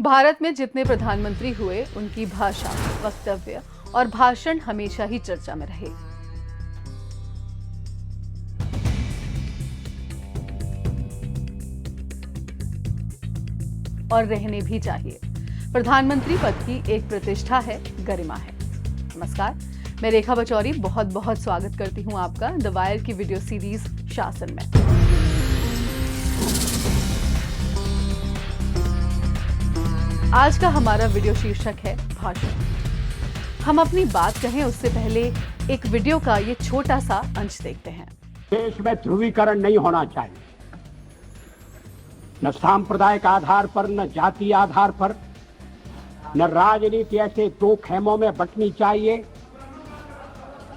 भारत में जितने प्रधानमंत्री हुए, उनकी भाषा, वक्तव्य और भाषण हमेशा ही चर्चा में रहे। और रहने भी चाहिए। प्रधानमंत्री पद की एक प्रतिष्ठा है, गरिमा है। नमस्कार, मैं रेखा बचौरी बहुत बहुत स्वागत करती हूं आपका द वायर की वीडियो सीरीज शासन में। आज का हमारा वीडियो शीर्षक है भाषण। हम अपनी बात कहें उससे पहले एक वीडियो का ये छोटा सा अंश देखते हैं। देश में ध्रुवीकरण नहीं होना चाहिए, न सांप्रदायिक आधार पर, न जाति आधार पर, न राजनीति ऐसे दो खेमों में बंटनी चाहिए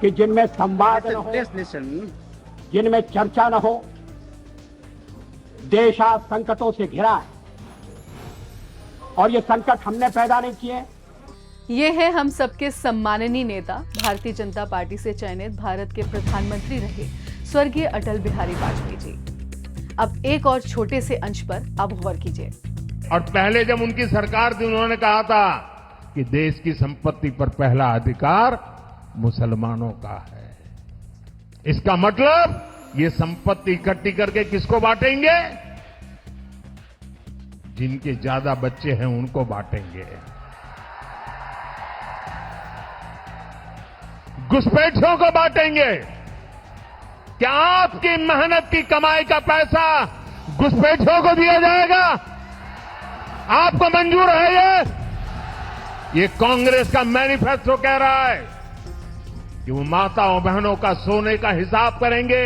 कि जिनमें संवाद न हो, जिनमें चर्चा न हो। देश आज संकटों से घिरा है और ये संकट हमने पैदा नहीं किए। ये है हम सबके सम्माननीय नेता, भारतीय जनता पार्टी से चयनित भारत के प्रधानमंत्री रहे स्वर्गीय अटल बिहारी वाजपेयी जी। अब एक और छोटे से अंश पर आप गौर कीजिए। और पहले जब उनकी सरकार थी, उन्होंने कहा था कि देश की संपत्ति पर पहला अधिकार मुसलमानों का है। इसका मतलब ये संपत्ति इकट्ठी करके किसको बांटेंगे? जिनके ज्यादा बच्चे हैं उनको बांटेंगे। घुसपैठियों को बांटेंगे। क्या आपकी मेहनत की कमाई का पैसा घुसपैठियों को दिया जाएगा? आपको मंजूर है? ये कांग्रेस का मैनिफेस्टो कह रहा है कि वो माताओं बहनों का सोने का हिसाब करेंगे,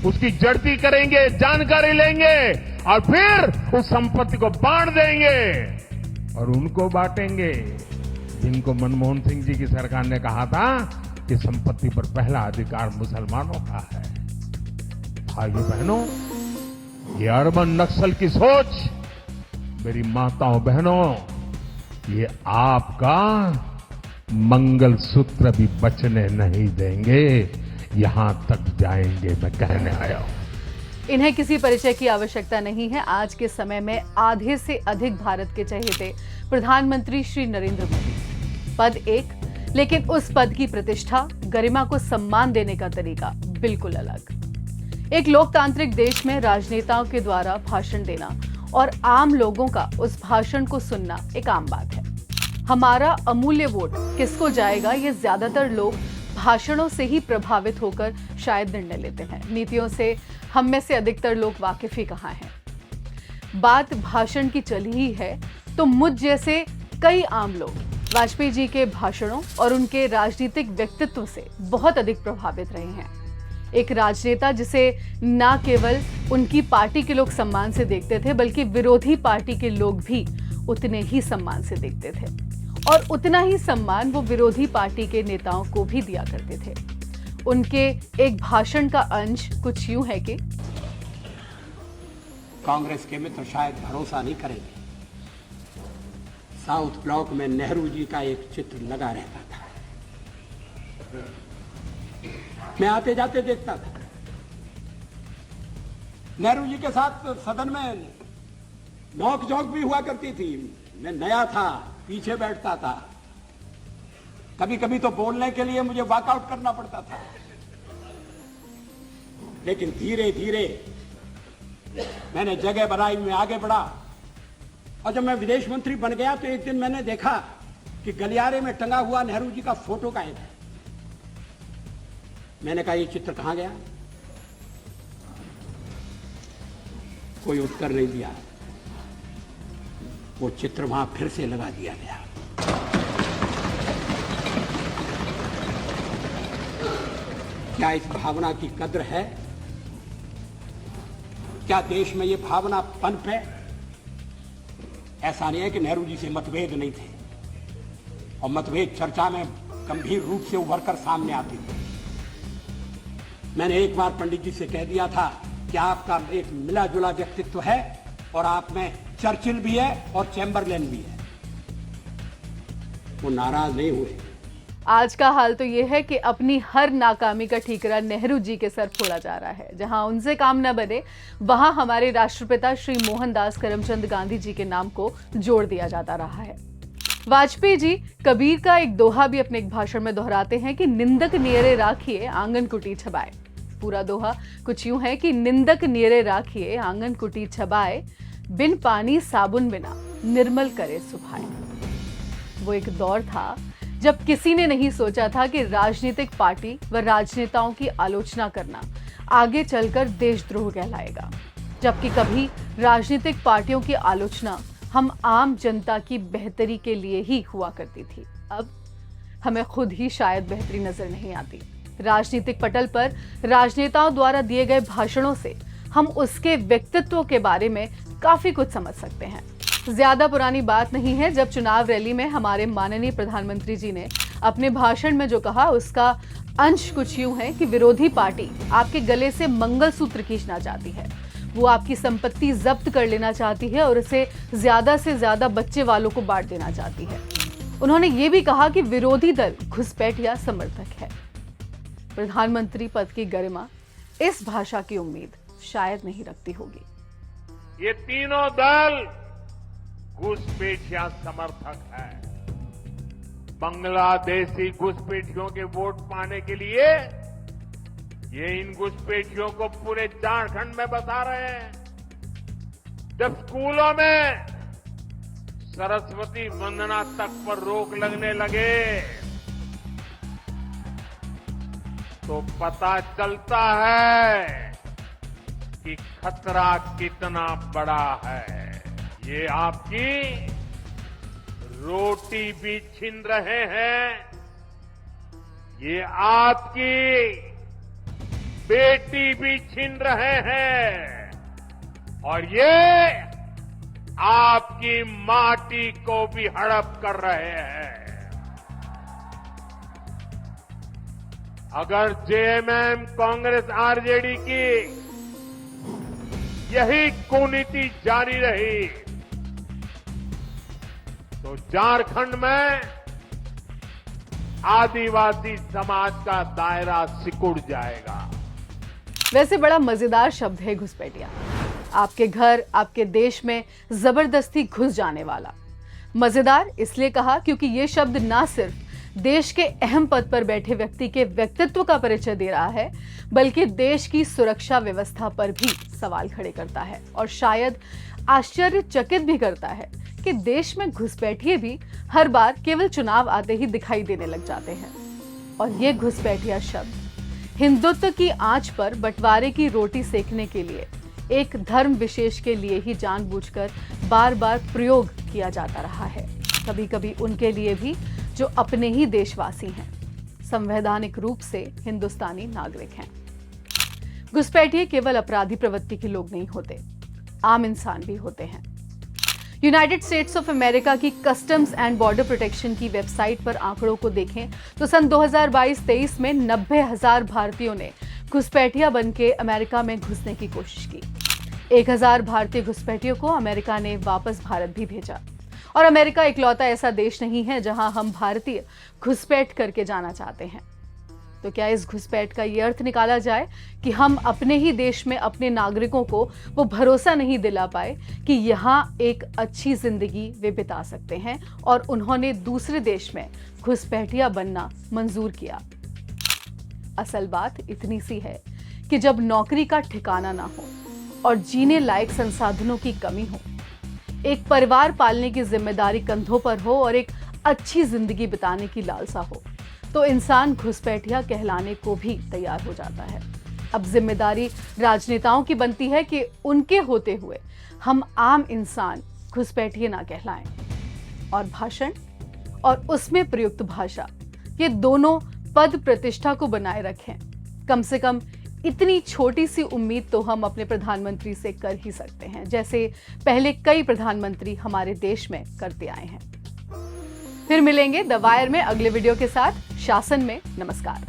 उसकी जड़ती करेंगे, जानकारी लेंगे और फिर उस संपत्ति को बांट देंगे। और उनको बांटेंगे जिनको मनमोहन सिंह जी की सरकार ने कहा था कि संपत्ति पर पहला अधिकार मुसलमानों का है। भाइयों बहनों, ये अर्बन नक्सल की सोच, मेरी माताओं बहनों, ये आपका मंगलसूत्र भी बचने नहीं देंगे। यहां तक जाएंगे, मैं कहने आया हूं। इन्हें किसी परिचय की आवश्यकता नहीं है। आज के समय में आधे से अधिक भारत के चहेते प्रधानमंत्री श्री नरेंद्र मोदी। पद एक, लेकिन उस पद की प्रतिष्ठा, गरिमा को सम्मान देने का तरीका बिल्कुल अलग। एक लोकतांत्रिक देश में राजनेताओं के द्वारा भाषण देना और आम लोगों का उस भाषण को सुनना एक आम बात है। हमारा अमूल्य वोट किसको जाएगा, ये ज्यादातर लोग भाषणों से ही प्रभावित होकर शायद निर्णय लेते हैं। नीतियों से हम में से अधिकतर लोग वाकिफ ही कहाँ हैं। बात भाषण की चली ही है तो मुझ जैसे कई आम लोग वाजपेयी जी के भाषणों और उनके राजनीतिक व्यक्तित्व से बहुत अधिक प्रभावित रहे हैं। एक राजनेता जिसे न केवल उनकी पार्टी के लोग सम्मान से देखते थे, बल्कि विरोधी पार्टी के लोग भी उतने ही सम्मान से देखते थे और उतना ही सम्मान वो विरोधी पार्टी के नेताओं को भी दिया करते थे। उनके एक भाषण का अंश कुछ यूं है कि कांग्रेस के मित्र शायद भरोसा नहीं करेंगे, साउथ ब्लॉक में नेहरू जी का एक चित्र लगा रहता था। मैं आते जाते देखता था। नेहरू जी के साथ सदन में नोक झोंक भी हुआ करती थी। मैं नया था, पीछे बैठता था। कभी कभी तो बोलने के लिए मुझे वॉकआउट करना पड़ता था। लेकिन धीरे धीरे मैंने जगह बनाई, मैं आगे बढ़ा और जब मैं विदेश मंत्री बन गया तो एक दिन मैंने देखा कि गलियारे में टंगा हुआ नेहरू जी का फोटो गायब है। मैंने कहा, ये चित्र कहां गया? कोई उत्तर नहीं दिया। वो चित्र वहां फिर से लगा दिया गया। क्या इस भावना की कद्र है? क्या देश में ये भावना पनपे? ऐसा नहीं है कि नेहरू जी से मतभेद नहीं थे, और मतभेद चर्चा में गंभीर रूप से उभर कर सामने आते थे। मैंने एक बार पंडित जी से कह दिया था कि आपका एक मिला जुला व्यक्तित्व है और आप में चर्चिल भी है और चैम्बरलेन भी है। वो नाराज नहीं हुए। आज का हाल तो ये है कि अपनी हर नाकामी का ठीकरा नेहरू जी के सर फोड़ा जा रहा है। जहां उनसे काम न बने वहां हमारे राष्ट्रपिता श्री मोहनदास करमचंद गांधी जी के नाम को जोड़ दिया जाता रहा है। वाजपेयी जी कबीर का एक दोहा भी अपने एक भाषण में दोहराते हैं कि निंदक नियरे राखिए आंगन कुटी छबाए। पूरा दोहा कुछ यूं है कि निंदक नियरे राखिए आंगन कुटी छबाए, बिन पानी साबुन बिना निर्मल करे सुभाए। वो एक दौर था जब किसी ने नहीं सोचा था कि राजनीतिक पार्टी व राजनेताओं की आलोचना करना आगे चलकर देशद्रोह कहलाएगा, जबकि कभी राजनीतिक पार्टियों की आलोचना हम आम जनता की बेहतरी के लिए ही हुआ करती थी। अब हमें खुद ही शायद बेहतरी नजर नहीं आती। राजनीतिक पटल पर राजनेताओं द्वारा दिए गए भाषणों से हम उसके व्यक्तित्व के बारे में काफी कुछ समझ सकते हैं। ज्यादा पुरानी बात नहीं है जब चुनाव रैली में हमारे माननीय प्रधानमंत्री जी ने अपने भाषण में जो कहा उसका अंश कुछ यूं है कि विरोधी पार्टी आपके गले से मंगलसूत्र खींचना चाहती है, वो आपकी संपत्ति जब्त कर लेना चाहती है और उसे ज्यादा से ज्यादा बच्चे वालों को बांट देना चाहती है। उन्होंने ये भी कहा कि विरोधी दल घुसपैठ या समर्थक है। प्रधानमंत्री पद की गरिमा इस भाषा की उम्मीद शायद नहीं रखती होगी। ये तीनों दल घुसपैठिया समर्थक है। बांग्लादेशी घुसपैठियों के वोट पाने के लिए ये इन घुसपैठियों को पूरे झारखंड में बता रहे हैं। जब स्कूलों में सरस्वती वंदना तक पर रोक लगने लगे तो पता चलता है कि खतरा कितना बड़ा है। ये आपकी रोटी भी छीन रहे हैं, ये आपकी बेटी भी छीन रहे हैं और ये आपकी माटी को भी हड़प कर रहे हैं। अगर जेएमएम कांग्रेस आरजेडी की यही कुनीति जारी रही तो झारखंड में आदिवासी समाज का दायरा सिकुड़ जाएगा। वैसे बड़ा मजेदार शब्द है घुसपैठिया। आपके घर, आपके देश में जबरदस्ती घुस जाने वाला। मजेदार इसलिए कहा क्योंकि यह शब्द ना सिर्फ देश के अहम पद पर बैठे व्यक्ति के व्यक्तित्व का परिचय दे रहा है, बल्कि देश की सुरक्षा व्यवस्था पर भी सवाल खड़े करता है और शायद आश्चर्यचकित भी करता है कि देश में घुसपैठिए भी हर बार केवल चुनाव आते ही दिखाई देने लग जाते हैं। और ये घुसपैठिया शब्द हिंदुत्व की आंच पर बंटवारे की रोटी सेकने के लिए एक धर्म विशेष के लिए ही जानबूझकर बार बार प्रयोग किया जाता रहा है। कभी कभी उनके लिए भी जो अपने ही देशवासी हैं, संवैधानिक रूप से हिंदुस्तानी नागरिक हैं। घुसपैठिए केवल अपराधी प्रवृत्ति के लोग नहीं होते, आम इंसान भी होते हैं। यूनाइटेड स्टेट्स ऑफ अमेरिका की कस्टम्स एंड बॉर्डर प्रोटेक्शन की वेबसाइट पर आंकड़ों को देखें तो सन 2022-23 में 90,000 भारतीयों ने घुसपैठिया बन के अमेरिका में घुसने की कोशिश की। 1,000 भारतीय घुसपैठियों को अमेरिका ने वापस भारत भी भेजा। और अमेरिका इकलौता ऐसा देश नहीं है जहां हम भारतीय घुसपैठ करके जाना चाहते हैं। तो क्या इस घुसपैठ का ये अर्थ निकाला जाए कि हम अपने ही देश में अपने नागरिकों को वो भरोसा नहीं दिला पाए कि यहाँ एक अच्छी जिंदगी वे बिता सकते हैं और उन्होंने दूसरे देश में घुसपैठिया बनना मंजूर किया। असल बात इतनी सी है कि जब नौकरी का ठिकाना ना हो और जीने लायक संसाधनों की कमी हो, एक परिवार पालने की जिम्मेदारी कंधों पर हो और एक अच्छी जिंदगी बिताने की लालसा हो, तो इंसान घुसपैठिया कहलाने को भी तैयार हो जाता है। अब जिम्मेदारी राजनेताओं की बनती है कि उनके होते हुए हम आम इंसान घुसपैठिए ना कहलाएं। और भाषण और उसमें प्रयुक्त भाषा, ये दोनों पद प्रतिष्ठा को बनाए रखें। कम से कम इतनी छोटी सी उम्मीद तो हम अपने प्रधानमंत्री से कर ही सकते हैं, जैसे पहले कई प्रधानमंत्री हमारे देश में करते आए हैं। फिर मिलेंगे द वायर में अगले वीडियो के साथ। शासन में नमस्कार।